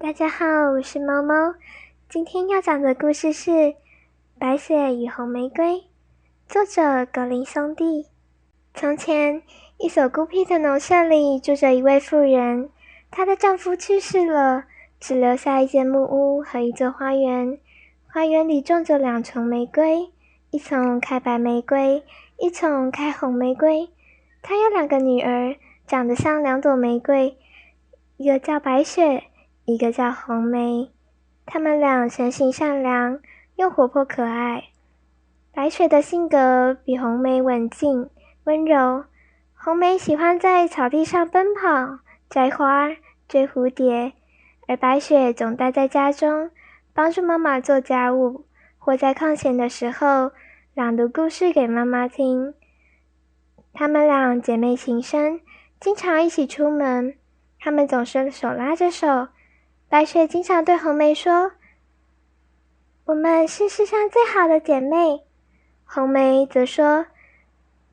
大家好，我是猫猫。今天要讲的故事是《白雪与红玫瑰》，作者格林兄弟。从前，一所孤僻的农舍里住着一位妇人，她的丈夫去世了，只留下一间木屋和一座花园。花园里种着2丛玫瑰，一丛开白玫瑰，一丛开红玫瑰。她有2个女儿，长得像2朵玫瑰，一个叫白雪，一个叫红梅。她们俩生性善良，又活泼可爱。白雪的性格比红梅文静温柔，红梅喜欢在草地上奔跑、摘花、追蝴蝶，而白雪总待在家中，帮助妈妈做家务，或在空闲的时候朗读故事给妈妈听。她们俩姐妹情深，经常一起出门，她们总是手拉着手。白雪经常对红梅说：“我们是世上最好的姐妹。”红梅则说：“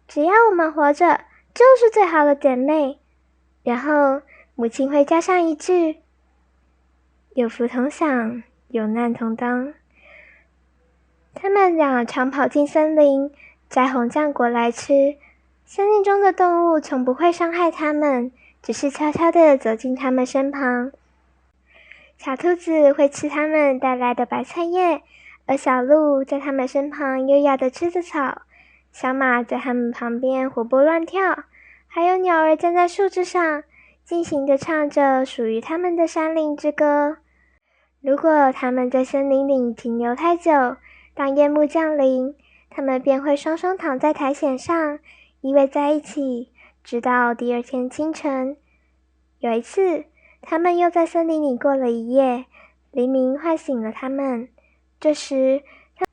只要我们活着，就是最好的姐妹。”然后母亲会加上一句：“有福同享，有难同当。”他们俩常跑进森林，摘红浆果来吃。森林中的动物从不会伤害他们，只是悄悄地走进他们身旁。小兔子会吃它们带来的白菜叶，而小鹿在它们身旁优雅地吃着草，小马在它们旁边活泼乱跳，还有鸟儿站在树枝上，尽情地唱着属于它们的山林之歌。如果它们在森林里停留太久，当夜幕降临，它们便会双双躺在苔藓上，依偎在一起，直到第二天清晨。有一次，他们又在森林里过了一夜，黎明唤醒了他们。这时，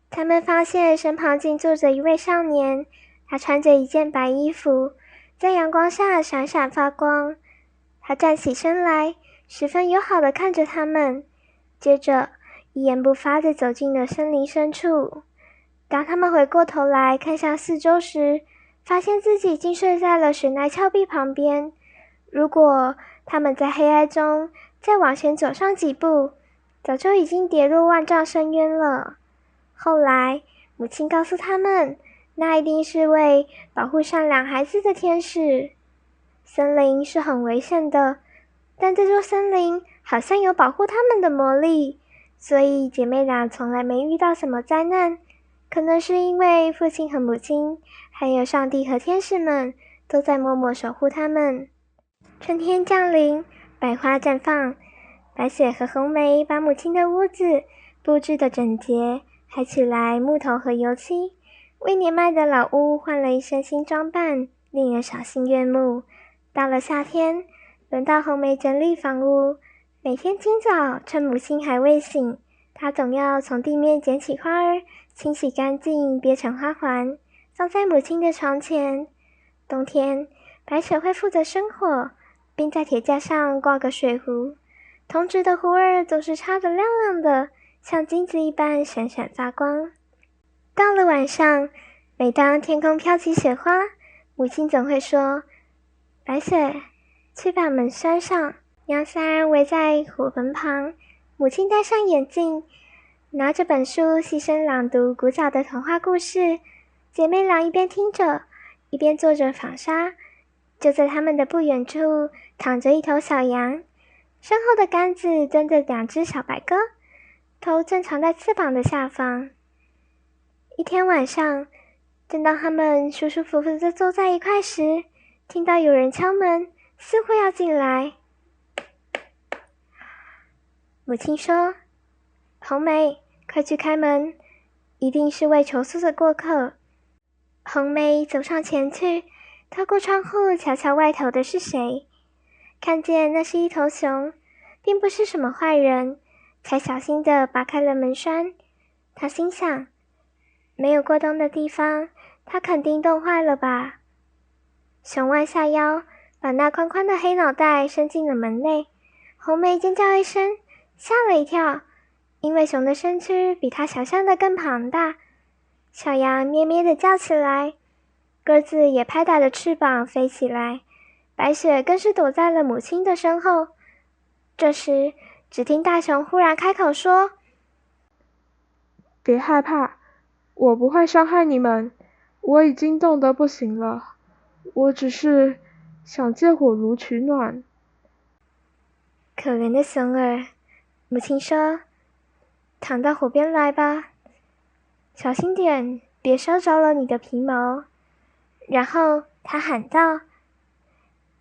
他们发现身旁竟坐着一位少年，他穿着一件白衣服，在阳光下闪闪发光。他站起身来，十分友好地看着他们，接着一言不发地走进了森林深处。当他们回过头来看向四周时，发现自己竟睡在了悬崖峭壁旁边。如果他们在黑暗中再往前走上几步，早就已经跌入万丈深渊了。后来，母亲告诉他们，那一定是为保护善良孩子的天使。森林是很危险的，但这座森林好像有保护他们的魔力，所以姐妹俩从来没遇到什么灾难。可能是因为父亲和母亲，还有上帝和天使们都在默默守护他们。春天降临，百花绽放，白雪和红梅把母亲的屋子布置得整洁，还取来木头和油漆，为年迈的老屋换了一身新装扮，令人赏心悦目。到了夏天，轮到红梅整理房屋，每天清早趁母亲还未醒，她总要从地面捡起花儿，清洗干净，别成花环，放在母亲的床前。冬天，白雪会负责生火，并在铁架上挂个水壶，铜质的壶儿总是插得亮亮的，像金子一般闪闪发光。到了晚上，每当天空飘起雪花，母亲总会说：“白雪，去把门关上。”娘仨围在火盆旁，母亲戴上眼镜，拿着本书细声朗读古早的童话故事。姐妹俩一边听着，一边做着纺纱。就在他们的不远处躺着一头小羊，身后的杆子蹲着2只小白鸽，头正藏在翅膀的下方。一天晚上，正当他们舒舒服服地坐在一块时，听到有人敲门，似乎要进来。母亲说：“红梅，快去开门，一定是位求宿的过客。”红梅走上前去，透过窗户瞧瞧外头的是谁，看见那是一头熊，并不是什么坏人，才小心地拔开了门栓。她心想，没有过冬的地方，它肯定冻坏了吧。熊弯下腰，把那宽宽的黑脑袋伸进了门内。红梅尖叫一声，吓了一跳，因为熊的身躯比她想象的更庞大。小羊咩咩地叫起来，鸽子也拍打着翅膀飞起来，白雪更是躲在了母亲的身后。这时，只听大熊忽然开口说：别害怕，我不会伤害你们，我已经冻得不行了，我只是想借火炉取暖。可怜的熊儿，母亲说：躺到火边来吧，小心点，别烧着了你的皮毛。然后她喊道：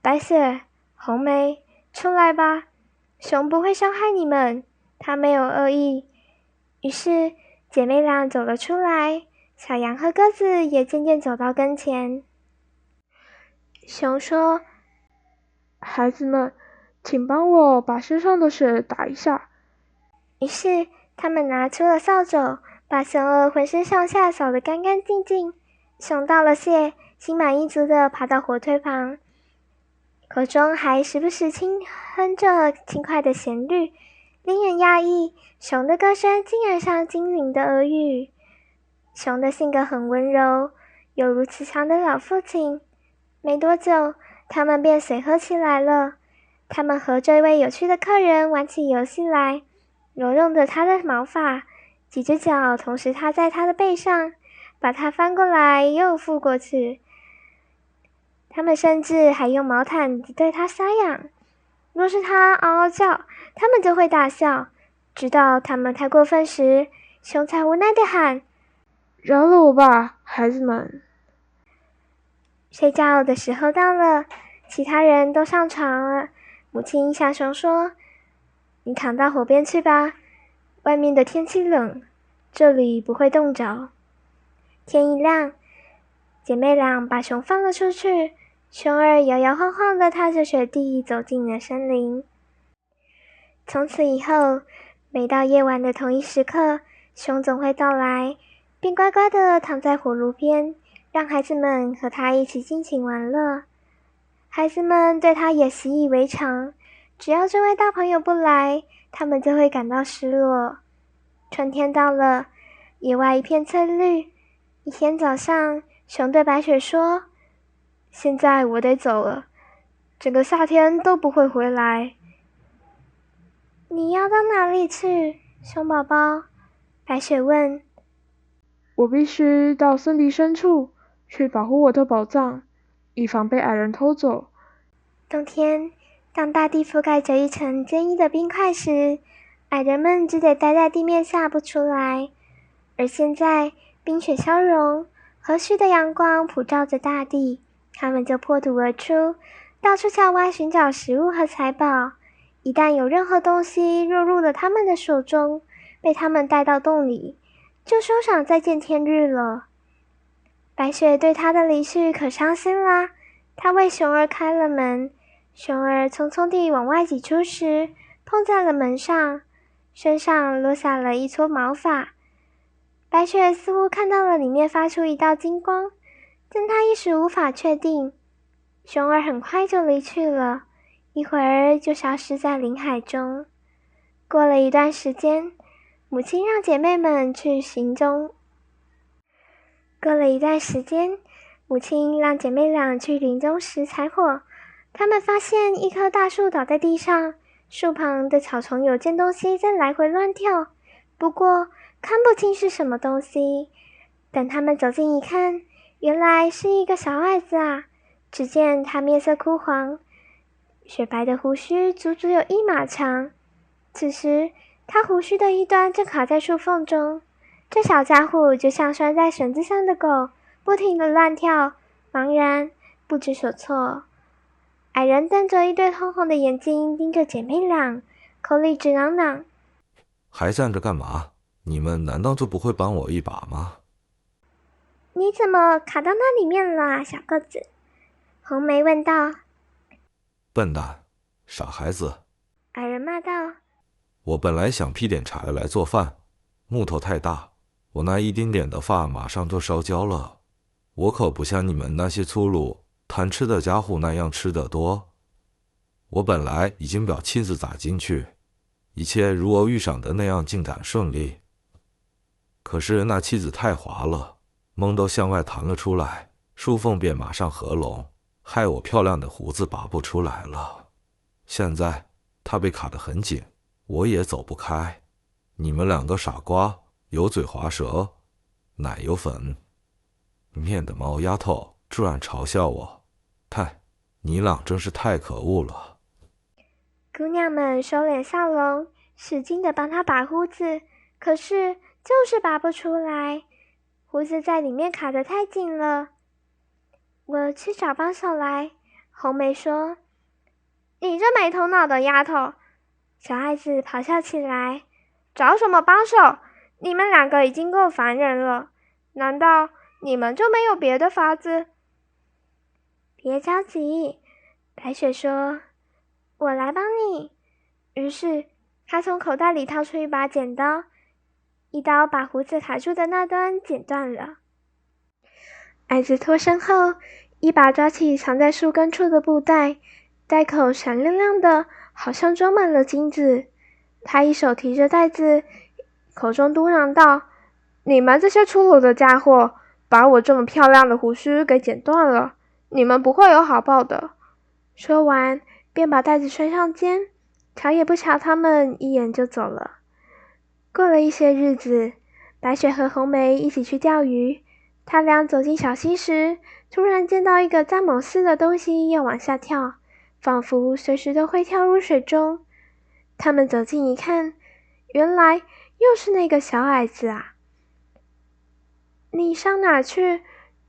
白雪、红梅，出来吧，熊不会伤害你们，它没有恶意。于是姐妹俩走了出来，小羊和鸽子也渐渐走到跟前。熊说：孩子们，请帮我把身上的血打一下。于是他们拿出了扫帚，把熊儿浑身上下扫得干干净净。熊道了谢，心满意足地爬到火堆旁，口中还时不时轻哼着轻快的旋律，令人讶异，熊的歌声竟然像精灵的耳语。熊的性格很温柔，有如慈祥的老父亲。没多久，他们便随和起来了。他们和这位有趣的客人玩起游戏来，揉弄着他的毛发，几只脚同时踏在他的背上，把他翻过来又覆过去。他们甚至还用毛毯对他撒痒。若是他嗷嗷叫，他们就会大笑。直到他们太过分时，熊才无奈地喊：饶了我吧，孩子们。睡觉的时候到了，其他人都上床了。母亲向熊说：你躺到火边去吧，外面的天气冷，这里不会冻着。天一亮，姐妹俩把熊放了出去，熊儿摇摇晃晃地踏着雪地走进了森林。从此以后，每到夜晚的同一时刻，熊总会到来，并乖乖地躺在火炉边，让孩子们和他一起尽情玩乐。孩子们对他也习以为常，只要这位大朋友不来，他们就会感到失落。春天到了，野外一片翠绿。一天早上，熊对白雪说：现在我得走了，整个夏天都不会回来。你要到哪里去，熊宝宝？白雪问。我必须到森林深处去保护我的宝藏，以防被矮人偷走。冬天，当大地覆盖着一层坚硬的冰块时，矮人们只得待在地面下不出来。而现在，冰雪消融，和煦的阳光普照着大地，他们就破土而出，到处郊外寻找食物和财宝。一旦有任何东西落入了他们的手中，被他们带到洞里，就休想再见天日了。白雪对他的离去可伤心啦，她为熊儿开了门，熊儿匆匆地往外挤出时，碰在了门上，身上落下了一撮毛发。白雪似乎看到了里面发出一道金光，但她一时无法确定。熊儿很快就离去了，一会儿就消失在林海中。过了一段时间，母亲让姐妹们去行踪。母亲让姐妹俩去林中时采火，她们发现一棵大树倒在地上，树旁的草丛有件东西在来回乱跳，不过看不清是什么东西。等他们走近一看，原来是一个小矮子啊！只见他面色枯黄，雪白的胡须足足有1码长。此时，他胡须的一端正卡在树缝中。这小家伙就像拴在绳子上的狗，不停地乱跳，茫然不知所措。矮人瞪着一对通红的眼睛盯着姐妹俩，口里直嚷嚷：还站着干嘛？你们难道就不会帮我一把吗？你怎么卡到那里面了啊，小个子？红梅问道。笨蛋，傻孩子！矮人骂道。我本来想劈点柴来做饭，木头太大，我那一丁点的发马上就烧焦了。我可不像你们那些粗鲁贪吃的家伙那样吃得多。我本来已经把妻子打进去，一切如我预想的那样进展顺利。可是那妻子太滑了，蒙都向外弹了出来，树缝便马上合拢，害我漂亮的胡子拔不出来了。现在它被卡得很紧，我也走不开。你们两个傻瓜，油嘴滑舌，奶油粉面的毛丫头居然嘲笑我，你俩真是太可恶了。姑娘们收敛笑容，使劲地帮她拔胡子，可是就是拔不出来，胡子在里面卡得太紧了。我去找帮手来，红梅说：“你这没头脑的丫头！”小孩子咆哮起来：“找什么帮手？你们两个已经够烦人了，难道你们就没有别的法子？”别着急，白雪说：“我来帮你。”于是她从口袋里掏出一把剪刀，一刀把胡子卡住的那端剪断了。矮子脱身后，一把抓起藏在树根处的布袋，袋口闪亮亮的，好像装满了金子。他一手提着袋子，口中嘟囔道：“你们这些粗鲁的家伙，把我这么漂亮的胡须给剪断了，你们不会有好报的。”说完，便把袋子穿上肩，瞧也不瞧他们一眼就走了。过了一些日子，白雪和红梅一起去钓鱼。他俩走进小溪时，突然见到一个蚱蜢似的东西要往下跳，仿佛随时都会跳入水中。他们走近一看，原来又是那个小矮子啊！你上哪去？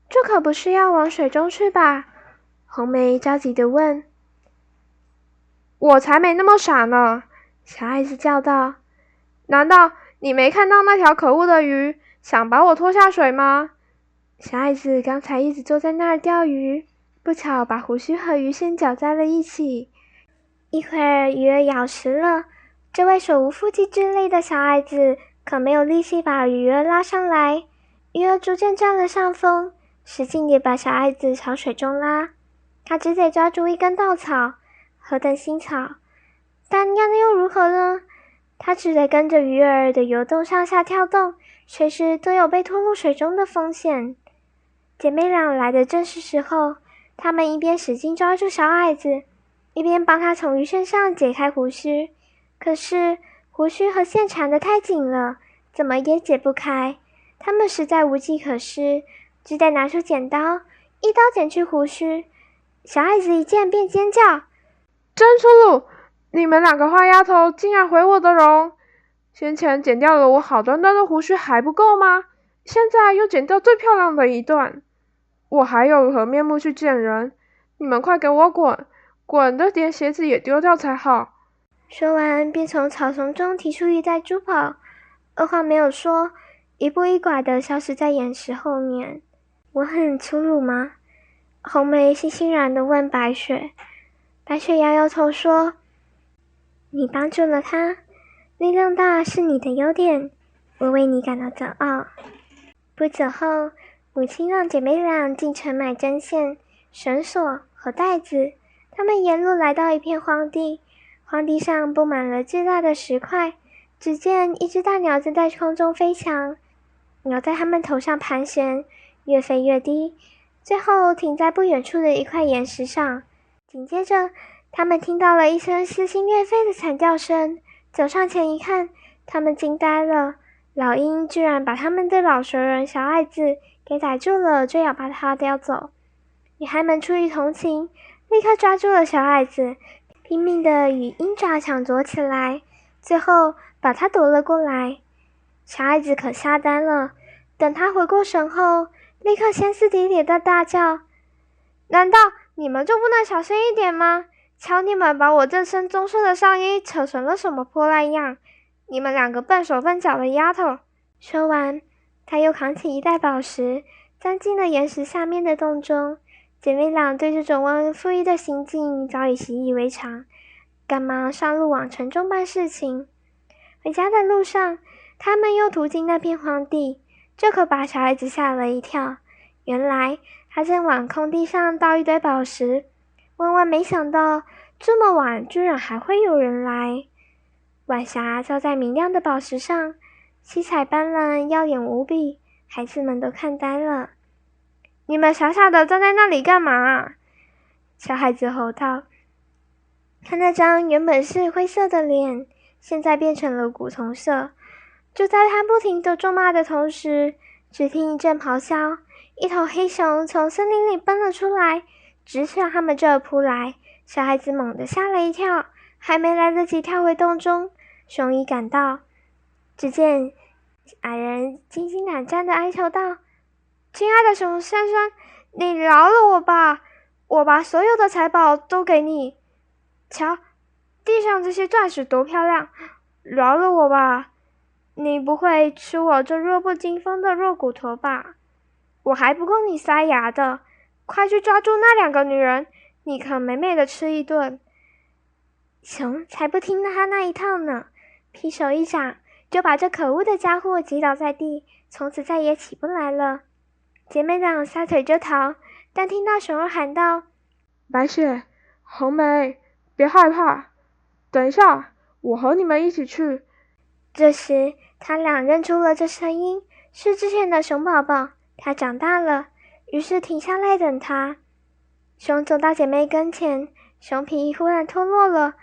这可不是要往水中去吧？红梅着急地问。我才没那么傻呢！小矮子叫道。难道你没看到那条可恶的鱼想把我拖下水吗？小矮子刚才一直坐在那儿钓鱼，不巧把胡须和鱼线搅在了一起。一会儿鱼儿咬实了，这位手无缚鸡之力的小矮子可没有力气把鱼儿拉上来。鱼儿逐渐占了上风，使劲地把小矮子朝水中拉。他只得抓住一根稻草，何等新草，但那又如何呢？他只得跟着鱼儿的游动上下跳动，随时都有被拖入水中的风险。姐妹俩来的正是时候，她们一边使劲抓住小矮子，一边帮他从鱼线上解开胡须。可是胡须和线缠得太紧了，怎么也解不开。他们实在无计可施，只得拿出剪刀，一刀剪去胡须。小矮子一见便尖叫：“真粗鲁！你们两个坏丫头竟然毁我的容！先前剪掉了我好端端的胡须还不够吗？现在又剪掉最漂亮的一段，我还有何面目去见人？你们快给我滚！滚的连鞋子也丢掉才好！”说完便从草丛中提出一袋珠宝，二话没有说，一步一拐地消失在岩石后面。我很粗鲁吗？红梅悻悻然地问白雪。白雪摇摇头说：“你帮助了他，力量大是你的优点，我为你感到骄傲。”不久后，母亲让姐妹俩进城买针线、绳索和带子。她们沿路来到一片荒地，荒地上布满了巨大的石块。只见一只大鸟正在空中飞翔，鸟在它们头上盘旋，越飞越低，最后停在不远处的一块岩石上。紧接着，他们听到了一声撕心裂肺的惨叫声，走上前一看，他们惊呆了。老鹰居然把他们的老熟人小矮子给逮住了，就要把他叼走。女孩们出于同情，立刻抓住了小矮子，拼命地与鹰爪抢夺起来，最后把他夺了过来。小矮子可吓呆了，等他回过神后，立刻歇斯底里地大叫：“难道你们就不能小心一点吗？瞧你们把我这身棕色的上衣扯成了什么破烂样！你们两个笨手笨脚的丫头！”说完，他又扛起一袋宝石，钻进了岩石下面的洞中。姐妹俩对这种忘恩负义的行径早已习以为常，赶忙上路往城中办事情。回家的路上，他们又途经那片荒地，这可把小孩子吓了一跳。原来他正往空地上倒一堆宝石，万万没想到这么晚居然还会有人来。晚霞照在明亮的宝石上，七彩斑斓，耀眼无比，孩子们都看呆了。“你们傻傻的站在那里干嘛？”小孩子吼道。他那张原本是灰色的脸，现在变成了古铜色。就在他不停地咒骂的同时，只听一阵咆哮，一头黑熊从森林里奔了出来，直向他们这儿扑来。小孩子猛地吓了一跳，还没来得及跳回洞中，熊已赶到。只见矮人惊惊胆战地哀求道：“亲爱的熊先生，你饶了我吧，我把所有的财宝都给你。瞧，地上这些钻石多漂亮，饶了我吧。你不会吃我这弱不禁风的肉骨头吧？我还不够你塞牙的，快去抓住那2个女人，你可美美的吃一顿。”熊才不听他那一套呢，劈手一掌，就把这可恶的家伙击倒在地，从此再也起不来了。姐妹俩撒腿就逃，但听到熊儿喊道：“白雪、红梅，别害怕，等一下，我和你们一起去。”这时他俩认出了这声音，是之前的熊宝宝，他长大了，于是停下来等他。熊走到姐妹跟前，熊皮忽然脱落了，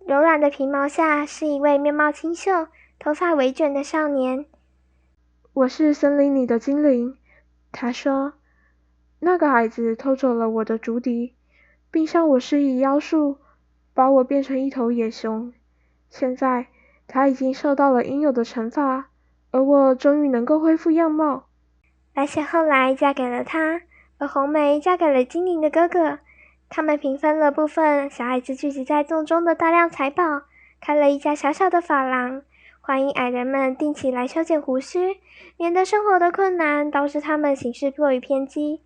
柔软的皮毛下是一位面貌清秀、头发微卷的少年。“我是森林里的精灵。”他说，“那个矮子偷走了我的竹笛，并向我施以妖术，把我变成一头野熊。现在他已经受到了应有的惩罚，而我终于能够恢复样貌。”白雪后来嫁给了他，而红梅嫁给了精灵的哥哥。他们平分了部分小孩子聚集在洞中的大量财宝，开了一家小小的发廊，欢迎矮人们定期来修剪胡须，免得生活的困难导致他们行事过于偏激。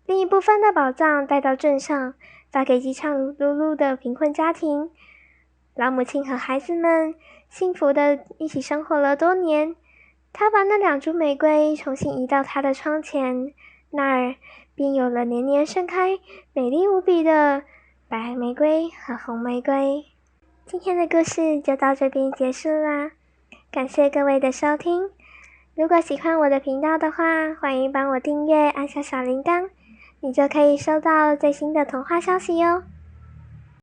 另一部分的宝藏带到镇上，发给饥肠辘辘的贫困家庭。老母亲和孩子们幸福的一起生活了多年。她把那2株玫瑰重新移到她的窗前，那儿便有了年年盛开、美丽无比的白玫瑰和红玫瑰。今天的故事就到这边结束啦，感谢各位的收听。如果喜欢我的频道的话，欢迎帮我订阅，按下小铃铛，你就可以收到最新的童话消息哟。